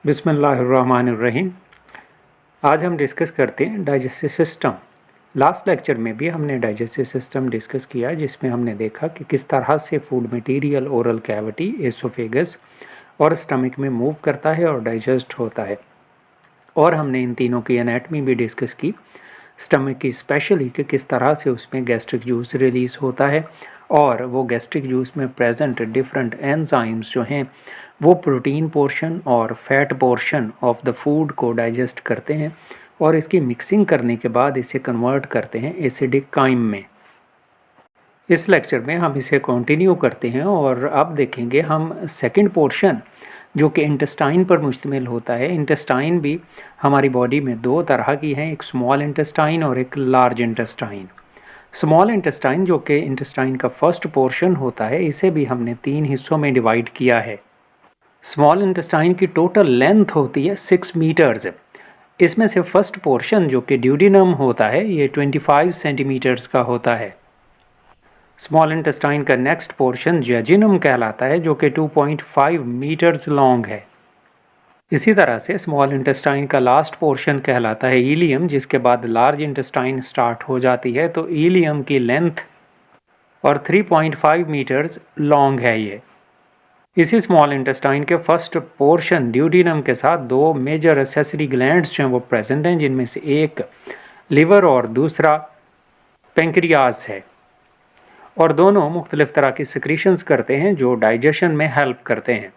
बिस्मिल्लाहिर्रहमानिर्रहीम। आज हम डिस्कस करते हैं डाइजेस्टिव सिस्टम। लास्ट लेक्चर में भी हमने डाइजेस्टिव सिस्टम डिस्कस किया, जिसमें हमने देखा कि किस तरह से food material oral cavity, oesophagus और स्टमक में मूव करता है और डाइजेस्ट होता है। और हमने इन तीनों की एनाटमी भी डिस्कस की, स्टमक की स्पेशली कि किस तरह से उसमें गैस्ट्रिक जूस रिलीज़ होता है और वो गैस्ट्रिक जूस में प्रेजेंट डिफरेंट एंजाइम्स जो हैं वो प्रोटीन पोर्शन और fat portion of the food को डाइजेस्ट करते हैं और इसकी मिक्सिंग करने के बाद इसे कन्वर्ट करते हैं एसिडिक काइम में। इस लेक्चर में हम इसे कंटिन्यू करते हैं और अब देखेंगे हम सेकंड पोर्शन जो कि इंटेस्टाइन पर मुश्तमिल होता है। इंटेस्टाइन भी हमारी बॉडी में दो तरह की हैं, एक स्मॉल इंटेस्टाइन और एक लार्ज इंटेस्टाइन। स्मॉल इंटेस्टाइन जो कि इंटेस्टाइन का फर्स्ट पोर्शन होता है, इसे भी हमने 3 हिस्सों में डिवाइड किया है। स्मॉल इंटेस्टाइन की टोटल लेंथ होती है 6 मीटर्स। इसमें से फर्स्ट पोर्शन जो कि ड्यूडिनम होता है ये 25 सेंटीमीटर्स का होता है। स्मॉल इंटेस्टाइन का नेक्स्ट पोर्शन जेजिनम कहलाता है जो कि 2.5 मीटर्स लॉन्ग है। इसी तरह से स्मॉल इंटेस्टाइन का लास्ट पोर्शन कहलाता है इलियम, जिसके बाद लार्ज इंटेस्टाइन स्टार्ट हो जाती है। तो इलियम की लेंथ और 3.5 मीटर्स लॉन्ग है ये। इसी स्मॉल इंटेस्टाइन के फर्स्ट पोर्शन ड्यूडिनम के साथ दो मेजर एसेसरी ग्लैंड्स जो हैं वो प्रेजेंट हैं, जिनमें से एक लिवर और दूसरा पेंक्रियाज है, और दोनों मुख्तलिफ तरह की सिक्रीशंस करते हैं जो डाइजेशन में हेल्प करते हैं।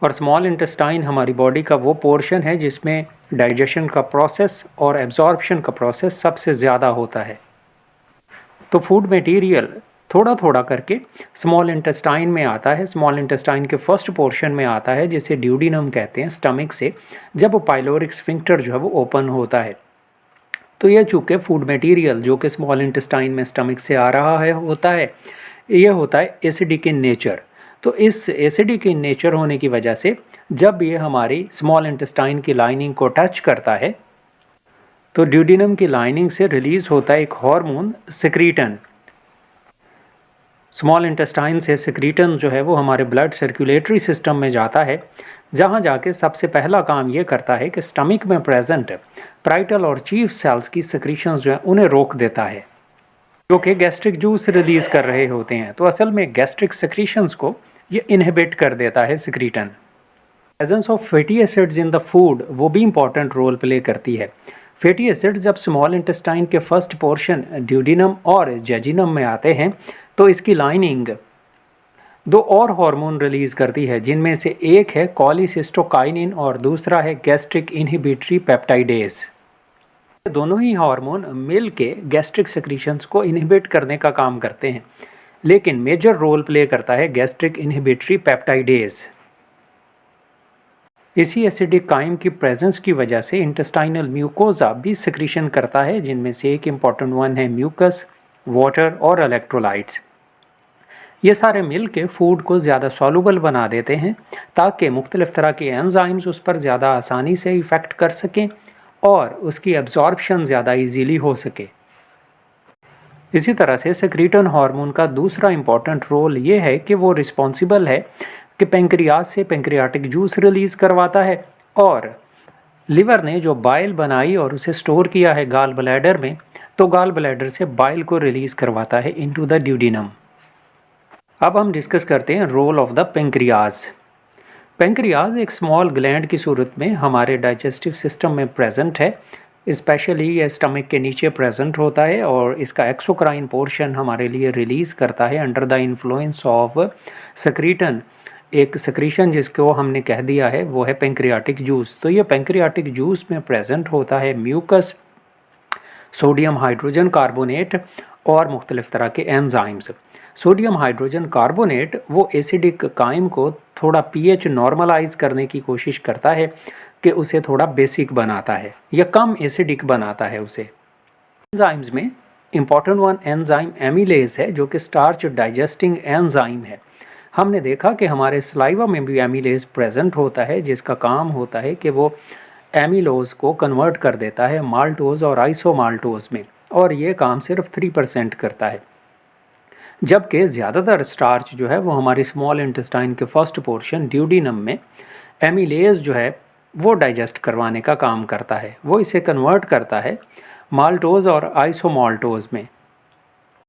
और स्मॉल इंटेस्टाइन हमारी बॉडी का वो पोर्शन है जिसमें डाइजेशन का प्रोसेस और एब्जॉर्प्शन का प्रोसेस सबसे ज़्यादा होता है। तो फूड मटेरियल थोड़ा थोड़ा करके स्मॉल इंटेस्टाइन में आता है। स्मॉल इंटेस्टाइन के फर्स्ट पोर्शन में आता है जिसे ड्यूडिनम कहते हैं, स्टमक से जब पाइलोरिक स्फिंक्टर जो है वो ओपन होता है। तो ये चूँकि फूड मटेरियल जो कि स्मॉल इंटेस्टाइन में स्टमक से आ रहा है ये होता है एसिडिक इन नेचर। तो इस एसिडिक इन नेचर होने की वजह से जब ये हमारी स्मॉल इंटेस्टाइन की लाइनिंग को टच करता है तो ड्यूडिनम की लाइनिंग से रिलीज़ होता है एक हार्मोन सिक्रीटन। स्मॉल इंटेस्टाइन से सिक्रीटन जो है वो हमारे ब्लड सर्कुलेटरी सिस्टम में जाता है, जहाँ जाके सबसे पहला काम ये करता है कि स्टमक में प्रेजेंट पाइटल और चीफ सेल्स की सिक्रीशंस जो है उन्हें रोक देता है, जो कि गैस्ट्रिक जूस रिलीज़ कर रहे होते हैं। तो असल में गैस्ट्रिक सिक्रीशंस को ये इनहिबिट कर देता है secretin. Presence of fatty acids in the food वो भी इंपॉर्टेंट रोल प्ले करती है। फैटी एसिड्स जब स्मॉल इंटेस्टाइन के फर्स्ट पोर्शन ड्यूडिनम और जेजिनम में आते हैं तो इसकी लाइनिंग दो और हार्मोन रिलीज़ करती है, जिनमें से एक है कॉलीसिस्टोकाइनिन और दूसरा है गैस्ट्रिक इनहिबिटरी पेप्टाइडेज। दोनों ही हार्मोन मिल के गैस्ट्रिक सेक्रीशंस को इनहिबिट करने का काम करते हैं, लेकिन मेजर रोल प्ले करता है गैस्ट्रिक इनहिबिटरी पेप्टाइडेज। इसी एसिडिक काइम की प्रेजेंस की वजह से इंटेस्टाइनल म्यूकोजा भी सिक्रीशन करता है, जिनमें से एक इम्पॉर्टेंट वन है म्यूकस, वाटर और इलेक्ट्रोलाइट्स। ये सारे मिल के फूड को ज़्यादा सॉल्युबल बना देते हैं ताकि मुख्तलिफ तरह के एंजाइम्स उस पर ज़्यादा आसानी से इफ़ेक्ट कर सकें और उसकी एब्जॉर्प्शन ज़्यादा इजीली हो सके। इसी तरह से सेक्रीटन हार्मोन का दूसरा इम्पॉर्टेंट रोल ये है कि वो रिस्पॉन्सिबल है कि पेंक्रियाज से पेंक्रियाटिक जूस रिलीज़ करवाता है, और लिवर ने जो बाइल बनाई और उसे स्टोर किया है गाल ब्लैडर में, तो गाल ब्लैडर से बाइल को रिलीज़ करवाता है इनटू द ड्यूडिनम। अब हम डिस्कस करते हैं role of the pancreas. Pancreas एक स्मॉल ग्लैंड की सूरत में हमारे डाइजेस्टिव सिस्टम में प्रेजेंट है। स्पेशली ये स्टमक के नीचे प्रेजेंट होता है और इसका एक्सोक्राइन पोर्शन हमारे लिए रिलीज़ करता है अंडर द इन्फ्लुएंस ऑफ सेक्रीटन, एक सेक्रीशन जिसको हमने कह दिया है वो है पेंक्रियाटिक जूस। तो ये पेंक्रियाटिक जूस में प्रेजेंट होता है म्यूकस, सोडियम हाइड्रोजन कार्बोनेट और मुख्तलिफ तरह के एंजाइम्स। सोडियम हाइड्रोजन कार्बोनेट वो एसिडिक काइम को थोड़ा पीएच नॉर्मलाइज करने की कोशिश करता है कि उसे थोड़ा बेसिक बनाता है या कम एसिडिक बनाता है उसे। एंजाइम्स में इम्पॉर्टेंट वन एंजाइम एमिलेज है जो कि स्टार्च डाइजेस्टिंग एंजाइम है। हमने देखा कि हमारे सलाइवा में भी एमिलेज प्रेजेंट होता है, जिसका काम होता है कि वो एमिलोज को कन्वर्ट कर देता है माल्टोज और आइसोमाल्टोज में, और ये काम सिर्फ 3% करता है। जबकि ज़्यादातर स्टार्च जो है वो हमारी स्मॉल इंटेस्टाइन के फर्स्ट पोर्शन ड्यूडिनम में एमिलेज जो है वो डाइजेस्ट करवाने का काम करता है, वो इसे कन्वर्ट करता है माल्टोज और आइसोमाल्टोज में।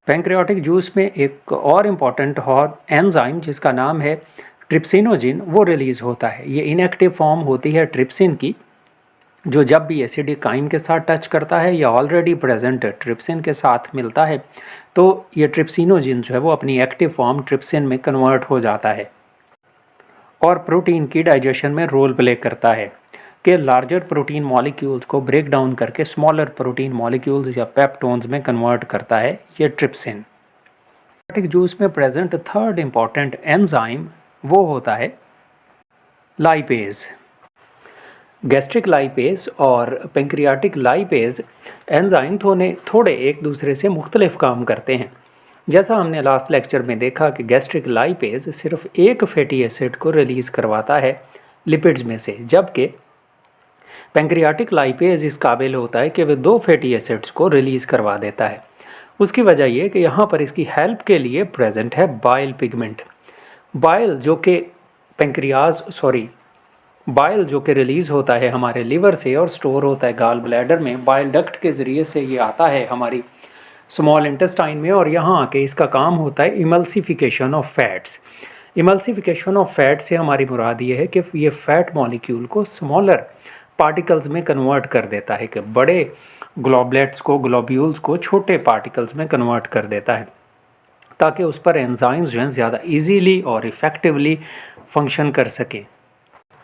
पैंक्रियाटिक जूस में एक और इम्पॉर्टेंट एंजाइम जिसका नाम है ट्रिप्सिनोजिन वो रिलीज़ होता है। ये इनएक्टिव फॉर्म होती है ट्रिप्सिन की, जो जब भी एसिडिक काइम के साथ टच करता है या ऑलरेडी प्रेजेंट ट्रिप्सिन के साथ मिलता है तो ये ट्रिप्सिनोजिन जो है वो अपनी एक्टिव फॉर्म ट्रिप्सिन में कन्वर्ट हो जाता है और प्रोटीन की डाइजेशन में रोल प्ले करता है कि लार्जर प्रोटीन मॉलिक्यूल्स को ब्रेक डाउन करके स्मॉलर प्रोटीन मॉलिक्यूल्स या पेप्टोन्स में कन्वर्ट करता है ये ट्रिप्सिन। पैंक्रियाटिक जूस में प्रेजेंट थर्ड इम्पॉर्टेंट एंजाइम वो होता है लाइपेज। गैस्ट्रिक लाइपेज और पैंक्रियाटिक लाइपेज एंजाइम थोड़े एक दूसरे से मुख्तलिफ काम करते हैं। जैसा हमने लास्ट लेक्चर में देखा कि गैस्ट्रिक लाइपेज सिर्फ एक फैटी एसिड को रिलीज़ करवाता है लिपिड्स में से, जबकि पैंक्रियाटिक लाइपेज इस काबिल होता है कि वह 2 फैटी एसिड्स को रिलीज़ करवा देता है। उसकी वजह यह कि यहाँ पर इसकी हेल्प के लिए प्रेजेंट है बाइल पिगमेंट। बाइल जो कि रिलीज़ होता है हमारे लिवर से और स्टोर होता है गाल ब्लैडर में, बाइल डक्ट के ज़रिए से ये आता है हमारी स्मॉल इंटेस्टाइन में और यहाँ आके इसका काम होता है emulsification of fats. Emulsification of fat से हमारी मुराद ये है कि ये फैट मॉलिक्यूल को स्मॉलर पार्टिकल्स में कन्वर्ट कर देता है, कि बड़े ग्लोब्यूल्स को छोटे पार्टिकल्स में कन्वर्ट कर देता है ताकि उस पर एंजाइम्स जो हैं ज़्यादा ईजीली और इफ़ेक्टिवली फंक्शन कर सकें।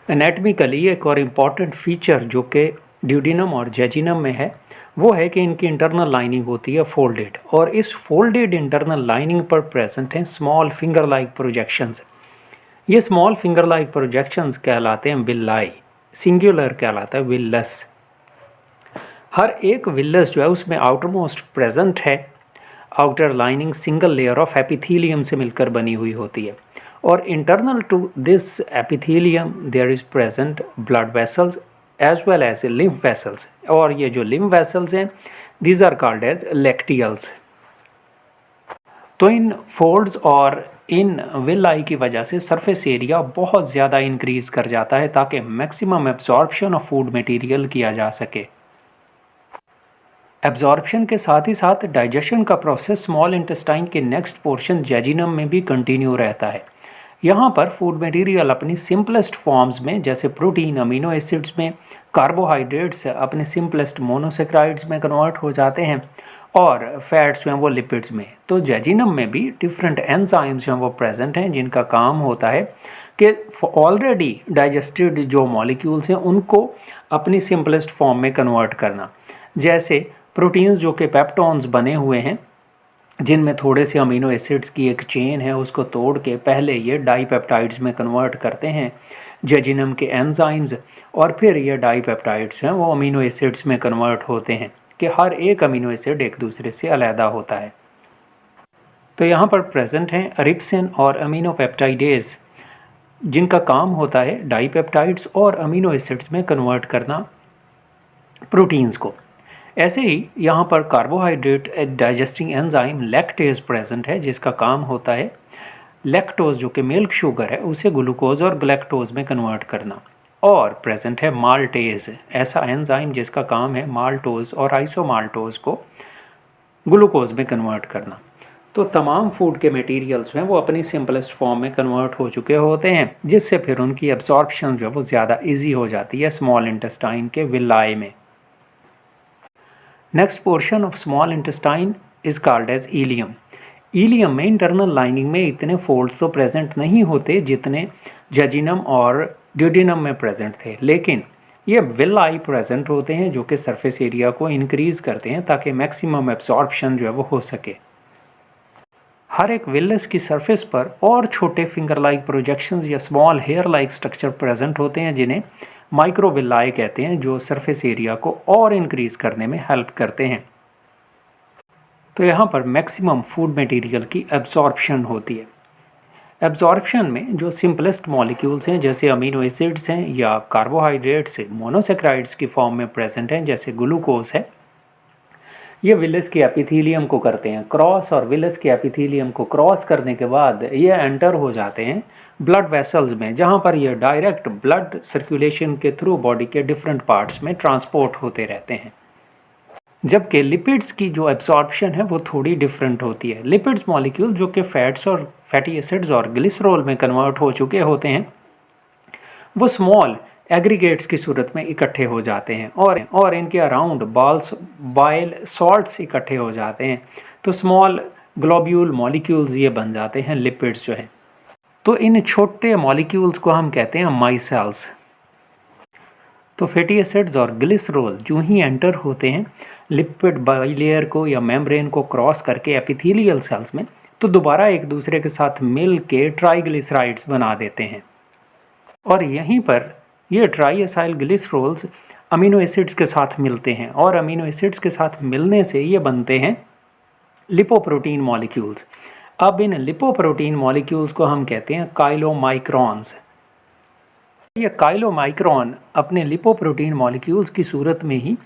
एनाटमिकली एक और इम्पॉर्टेंट फीचर जो कि ड्यूडिनम और जेजिनम में है वो है कि इनकी इंटरनल लाइनिंग होती है फोल्डेड, और इस फोल्डेड इंटरनल लाइनिंग पर प्रेजेंट हैं स्मॉल फिंगर लाइक प्रोजेक्शंस। ये स्मॉल फिंगर लाइक प्रोजेक्शंस कहलाते हैं विल्लाई, सिंगुलर कहलाता है विल्लस। हर एक विल्लस जो है उसमें आउटर मोस्ट प्रेजेंट है outer lining single layer of epithelium से मिलकर बनी हुई होती है, और internal to this epithelium there is present blood vessels as well as lymph vessels, और ये जो लिम्फ वेसल्स हैं these are called as lacteals. तो इन फोल्ड्स और इन विलाई की वजह से सरफेस एरिया बहुत ज़्यादा इंक्रीज़ कर जाता है ताकि maximum absorption of food material किया जा सके। एब्जॉर्प्शन के साथ ही साथ डाइजेशन का प्रोसेस स्मॉल इंटेस्टाइन के नेक्स्ट पोर्शन जेजिनम में भी कंटिन्यू रहता है। यहाँ पर फूड मटेरियल अपनी सिंपलेस्ट फॉर्म्स में जैसे प्रोटीन अमीनो एसिड्स में, कार्बोहाइड्रेट्स अपने सिंपलेस्ट मोनोसेक्राइड्स में कन्वर्ट हो जाते हैं और फैट्स जो हैं वो लिपिड्स में। तो जेजिनम में भी डिफरेंट एंजाइम्स जो हैं वो प्रेजेंट हैं जिनका काम होता है कि ऑलरेडी डाइजेस्टेड जो मॉलिक्यूल्स हैं उनको अपनी सिंपलेस्ट फॉर्म में कन्वर्ट करना। जैसे प्रोटीन्स जो कि पेप्टोन्स बने हुए हैं जिनमें थोड़े से अमीनो एसिड्स की एक चेन है उसको तोड़ के पहले ये डाईपेप्टाइड्स में कन्वर्ट करते हैं जेजिनम के एंजाइम्स, और फिर ये डाईपेप्टाइड्स हैं वो अमीनो एसिड्स में कन्वर्ट होते हैं कि हर एक अमीनो एसिड एक दूसरे से अलहदा होता है। तो यहाँ पर प्रेजेंट हैं रिप्सिन और अमीनो पेप्टाइडेज जिनका काम होता है डाईपेप्टाइड्स और अमीनो एसिड्स में कन्वर्ट करना प्रोटीन्स को। ऐसे ही यहाँ पर carbohydrate digesting enzyme lactase present है जिसका काम होता है लैक्टोज जो कि मिल्क शुगर है उसे ग्लूकोज और ग्लैक्टोज में कन्वर्ट करना, और प्रेजेंट है माल्टेज ऐसा एंजाइम जिसका काम है माल्टोज और आइसोमाल्टोज को ग्लूकोज में कन्वर्ट करना। तो तमाम फूड के मटेरियल्स हैं वो अपनी सिंपलेस्ट फॉर्म में कन्वर्ट हो चुके होते हैं जिससे फिर उनकी एब्जॉर्प्शन जो है वो ज़्यादा ईजी हो जाती है स्मॉल इंटेस्टाइन के विलाई में। Next portion of small intestine is called as ileum. Ileum में इंटरनल लाइनिंग में इतने फोल्ड्स तो प्रेजेंट नहीं होते जितने जेजिनम और ड्यूडिनम में प्रेजेंट थे, लेकिन ये विलाई प्रेजेंट होते हैं जो कि सरफेस एरिया को इंक्रीज़ करते हैं ताकि मैक्सिमम एब्जॉर्प्शन जो है वो हो सके। हर एक विलस की सरफेस पर और छोटे फिंगर लाइक प्रोजेक्शंस या small hair like structure present होते हैं जिन्हें माइक्रोविलाई कहते हैं, जो सरफेस एरिया को और इंक्रीज़ करने में हेल्प करते हैं। तो यहाँ पर मैक्सिमम फूड मटेरियल की एब्जॉर्प्शन होती है। एब्जॉर्प्शन में जो सिंपलेस्ट मॉलिक्यूल्स हैं जैसे अमीनो एसिड्स हैं या कार्बोहाइड्रेट्स मोनोसेक्राइड्स की फॉर्म में प्रेजेंट हैं जैसे ग्लूकोज है, ये विलस के एपिथीलियम को करते हैं क्रॉस, और विलस के एपिथीलियम को क्रॉस करने के बाद ये एंटर हो जाते हैं ब्लड वेसल्स में, जहाँ पर ये डायरेक्ट ब्लड सर्कुलेशन के थ्रू बॉडी के डिफरेंट पार्ट्स में ट्रांसपोर्ट होते रहते हैं। जबकि लिपिड्स की जो एब्सॉर्प्शन है वो थोड़ी डिफरेंट होती है। लिपिड्स मॉलिक्यूल जो कि फैट्स और फैटी एसिड्स और ग्लिसरॉल में कन्वर्ट हो चुके होते हैं, वो स्मॉल एग्रीगेट्स की सूरत में इकट्ठे हो जाते हैं और इनके अराउंड बाइल सॉल्ट्स इकट्ठे हो जाते हैं, तो स्मॉल ग्लोब्यूल मॉलिक्यूल्स ये बन जाते हैं लिपिड्स जो हैं। तो इन छोटे मॉलिक्यूल्स को हम कहते हैं माइसेल्स। तो फैटी एसिड्स और ग्लिसरॉल जो ही एंटर होते हैं लिपिड बाइलेयर को या मेम्ब्रेन को क्रॉस करके एपिथेलियल सेल्स में, तो दोबारा एक दूसरे के साथ मिल के ट्राइग्लिसराइड्स बना देते हैं, और यहीं पर ये ट्राइएसाइल ग्लिसरॉल्स अमीनो एसिड्स के साथ मिलते हैं, और अमीनो एसिड्स के साथ मिलने से ये बनते हैं लिपोप्रोटीन मॉलिक्यूल्स। अब इन लिपोप्रोटीन मॉलिक्यूल्स को हम कहते हैं काइलोमाइक्रॉन्स। ये काइलोमाइक्रॉन अपने लिपोप्रोटीन मॉलिक्यूल्स की सूरत में ही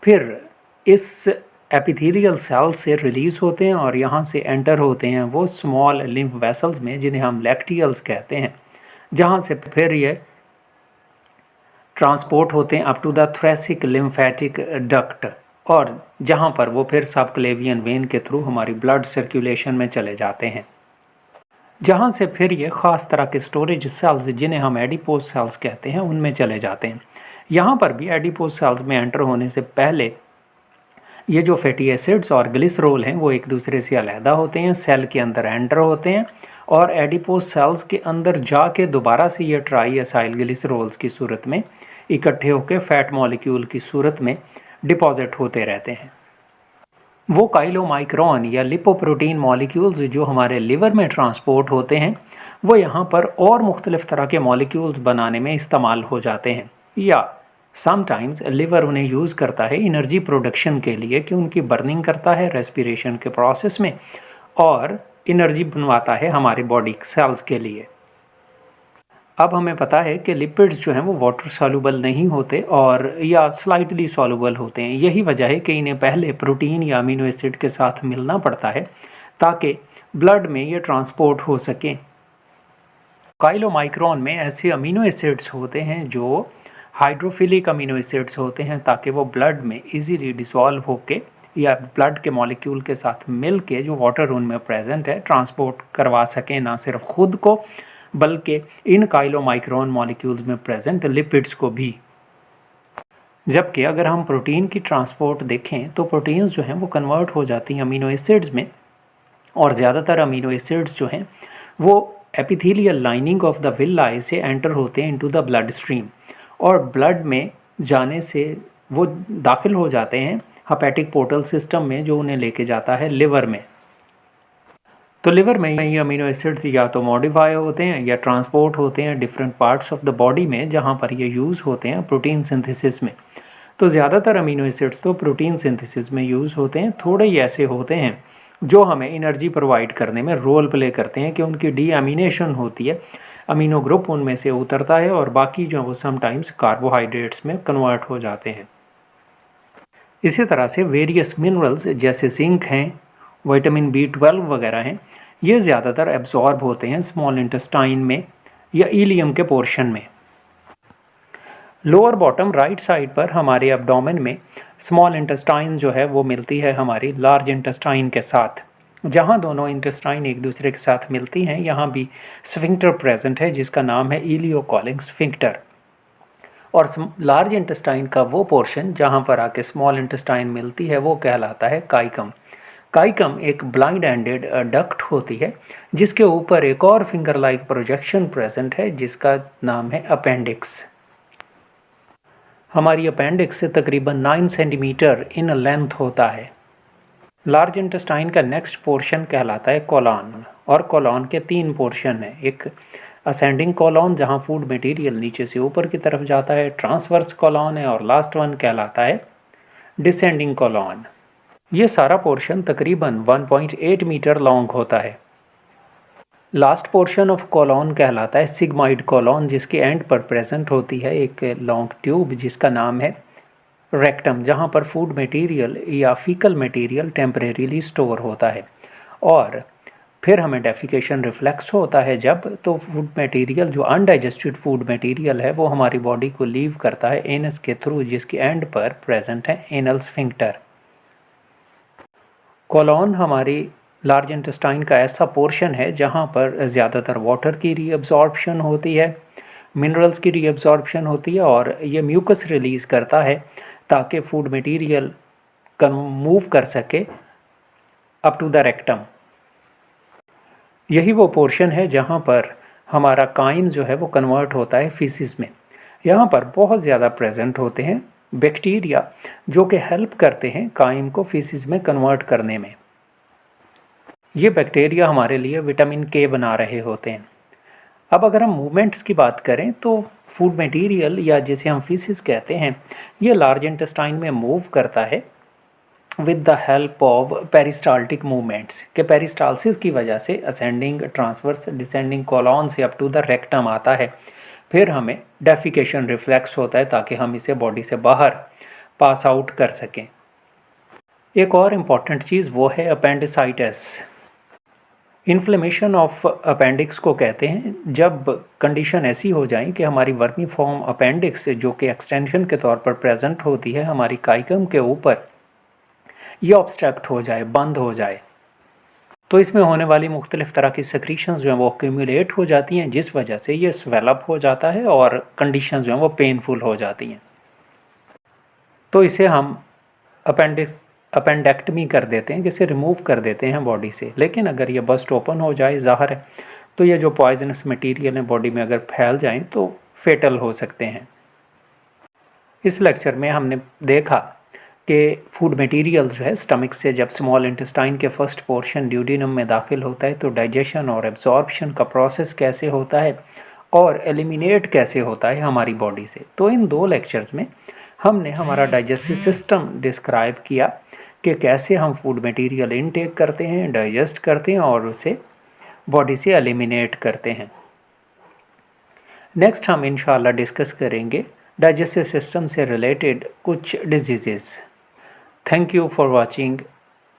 फिर इस एपिथेलियल सेल से रिलीज होते हैं और यहाँ से एंटर होते हैं वो स्मॉल लिम्फ वेसल्स में, जिन्हें हम लैक्टियल्स कहते हैं, जहाँ से फिर ये ट्रांसपोर्ट होते हैं up to the thoracic lymphatic duct, और जहाँ पर वो फिर सबक्लेवियन वेन के थ्रू हमारी ब्लड सर्कुलेशन में चले जाते हैं, जहाँ से फिर ये ख़ास तरह के स्टोरेज सेल्स जिन्हें हम एडिपोज सेल्स कहते हैं उनमें चले जाते हैं। यहाँ पर भी एडिपोज सेल्स में एंटर होने से पहले ये जो फैटी एसिड्स और ग्लिसरॉल हैं वो एक दूसरे से अलहदा होते हैं, सेल के अंदर एंटर होते हैं, और एडिपोज सेल्स के अंदर जाके दोबारा से ये ट्राइएसाइल ग्लिसरॉल्स की सूरत में इकट्ठे होकर फैट मॉलिक्यूल की सूरत में डिपॉजिट होते रहते हैं। वो काइलोमाइक्रॉन या लिपोप्रोटीन मॉलिक्यूल्स जो हमारे लिवर में ट्रांसपोर्ट होते हैं, वो यहाँ पर और मुख्तलिफ़ तरह के मॉलिक्यूल्स बनाने में इस्तेमाल हो जाते हैं, या समटाइम्स लिवर उन्हें यूज़ करता है एनर्जी प्रोडक्शन के लिए, कि उनकी बर्निंग करता है रेस्पिरेशन के प्रोसेस में और एनर्जी बनवाता है हमारे बॉडी सेल्स के लिए। अब हमें पता है कि लिपिड्स जो हैं वो वाटर सॉल्युबल नहीं होते और या स्लाइटली सॉल्युबल होते हैं। यही वजह है कि इन्हें पहले प्रोटीन या अमीनो एसिड के साथ मिलना पड़ता है ताकि ब्लड में ये ट्रांसपोर्ट हो सकें। काइलोमाइक्रॉन में ऐसे अमीनो एसिड्स होते हैं जो हाइड्रोफिलिक अमीनो एसिड्स होते हैं, ताकि वो ब्लड में इजीली डिसॉल्व होके या ब्लड के मॉलिक्यूल के साथ मिल के जो वाटर उनमें प्रेजेंट है ट्रांसपोर्ट करवा सकें, ना सिर्फ खुद को बल्कि इन काइलोमाइक्रॉन मॉलिक्यूल्स में प्रेजेंट लिपिड्स को भी। जबकि अगर हम प्रोटीन की ट्रांसपोर्ट देखें तो प्रोटीन्स जो हैं वो कन्वर्ट हो जाती हैं अमीनो एसिड्स में, और ज़्यादातर अमीनो एसिड्स जो हैं वो epithelial lining of the villi से एंटर होते हैं इनटू द ब्लड स्ट्रीम, और ब्लड में जाने से वो दाखिल हो जाते हैं हेपेटिक पोर्टल सिस्टम में, जो उन्हें लेके जाता है लिवर में। तो लिवर में ये अमीनो एसिड्स या तो मॉडिफाई होते हैं या ट्रांसपोर्ट होते हैं different parts of the body में, जहाँ पर ये यूज़ होते हैं प्रोटीन सिंथेसिस में। तो ज़्यादातर अमीनो एसिड्स तो प्रोटीन सिंथेसिस में यूज़ होते हैं, थोड़े ही ऐसे होते हैं जो हमें एनर्जी प्रोवाइड करने में रोल प्ले करते हैं, कि उनकी डीएमिनेशन होती है, अमीनो ग्रुप उनमें से उतरता है और बाकी जो वो समटाइम्स कार्बोहाइड्रेट्स में कन्वर्ट हो जाते हैं। इसी तरह से वेरियस मिनरल्स जैसे जिंक हैं, विटामिन B12 वगैरह हैं, ये ज़्यादातर एब्जॉर्ब होते हैं स्मॉल इंटेस्टाइन में या इलियम के पोर्शन में। लोअर बॉटम राइट साइड पर हमारे एब्डोमेन में स्मॉल इंटेस्टाइन जो है वो मिलती है हमारी लार्ज इंटेस्टाइन के साथ। जहाँ दोनों इंटेस्टाइन एक दूसरे के साथ मिलती हैं, यहाँ भी स्फिंक्टर प्रेजेंट है जिसका नाम है इलियोकोलिक स्फिंक्टर। और लार्ज इंटेस्टाइन का वो पोर्शन जहाँ पर आके स्मॉल इंटेस्टाइन मिलती है वो कहलाता है काइकम। काइकम एक ब्लाइंड एंडेड डक्ट होती है जिसके ऊपर एक और फिंगर लाइक प्रोजेक्शन प्रेजेंट है जिसका नाम है अपेंडिक्स। हमारी अपेंडिक्स तकरीबन 9 सेंटीमीटर इन लेंथ होता है। लार्ज इंटेस्टाइन का नेक्स्ट पोर्शन कहलाता है कोलॉन, और कोलॉन के 3 पोर्शन हैं। एक असेंडिंग कोलॉन जहाँ फूड मटेरियल नीचे से ऊपर की तरफ जाता है, ट्रांसवर्स कोलॉन है, और लास्ट वन कहलाता है डिसेंडिंग कोलॉन। ये सारा पोर्शन तकरीबन 1.8 मीटर लॉन्ग होता है। लास्ट पोर्शन ऑफ कोलॉन कहलाता है सिग्मॉइड कोलॉन, जिसके एंड पर प्रेजेंट होती है एक लॉन्ग ट्यूब जिसका नाम है रेक्टम, जहाँ पर फूड मटेरियल या फीकल मटेरियल टेम्परेरीली स्टोर होता है। और फिर हमें डेफिकेशन रिफ्लेक्स होता है जब, तो फूड मटेरियल जो अनडाइजेस्टेड फूड मटेरियल है वो हमारी बॉडी को लीव करता है एनस के थ्रू, जिसके एंड पर प्रेजेंट है एनल स्फिंक्टर। कोलोन हमारी लार्ज इंटेस्टाइन का ऐसा पोर्शन है जहाँ पर ज़्यादातर वाटर की रीअब्जॉर्प्शन होती है, मिनरल्स की रीअब्जॉर्प्शन होती है, और ये म्यूकस रिलीज़ करता है ताकि फूड मटेरियल मूव कर सके अप टू द रेक्टम। यही वो पोर्शन है जहाँ पर हमारा काइम जो है वो कन्वर्ट होता है फीसिस में। यहाँ पर बहुत ज़्यादा प्रेजेंट होते हैं बैक्टीरिया जो कि हेल्प करते हैं काइम को फीसिस में कन्वर्ट करने में। ये बैक्टीरिया हमारे लिए विटामिन के बना रहे होते हैं। अब अगर हम मूवमेंट्स की बात करें तो फूड मटेरियल या जिसे हम फीसिस कहते हैं ये लार्ज इंटेस्टाइन में मूव करता है with the help of peristaltic movements के पेरिस्टालसिस की वजह से असेंडिंग, ट्रांसवर्स, डिसेंडिंग कोलॉन से अप टू द रेक्टम आता है। फिर हमें डेफिकेशन रिफ्लेक्स होता है ताकि हम इसे बॉडी से बाहर पास आउट कर सकें। एक और इम्पॉर्टेंट चीज़ वो है अपेंडिसाइटिस। इन्फ्लेमेशन ऑफ अपेंडिक्स को कहते हैं जब कंडीशन ऐसी हो जाए कि हमारी वर्मीफॉर्म अपेंडिक्स जो कि एक्सटेंशन के तौर पर प्रेजेंट होती है हमारी काइकम के ऊपर, ये ऑब्स्ट्रक्ट हो जाए, बंद हो जाए, तो इसमें होने वाली मुख्तलिफ़ तरह की सेक्रीशंस जो हैं वो एक्यूमुलेट हो जाती हैं, जिस वजह से ये स्वेलअप हो जाता है और कंडीशंस जो हैं वो पेनफुल हो जाती हैं। तो इसे हम अपेंडेक्टमी कर देते हैं, जिसे रिमूव कर देते हैं बॉडी से। लेकिन अगर ये बस्ट ओपन हो जाए, ज़ाहिर है, तो ये जो पॉइजनस मटेरियल है बॉडी में अगर फैल जाएं तो फेटल हो सकते हैं। इस लेक्चर में हमने देखा कि फूड मटेरियल जो है स्टमक से जब स्मॉल इंटेस्टाइन के फर्स्ट पोर्शन ड्यूडेनम में दाखिल होता है तो डाइजेशन और एब्जॉर्प्शन का प्रोसेस कैसे होता है और एलिमिनेट कैसे होता है हमारी बॉडी से। तो इन 2 लेक्चर्स में हमने हमारा डाइजेस्टिव सिस्टम डिस्क्राइब किया कि कैसे हम फूड मटेरियल इनटेक करते हैं, डाइजेस्ट करते हैं और उसे बॉडी से एलिमिनेट करते हैं। नेक्स्ट हम इंशाल्लाह डिस्कस करेंगे डाइजेस्टिव सिस्टम से रिलेटेड कुछ diseases. Thank you for watching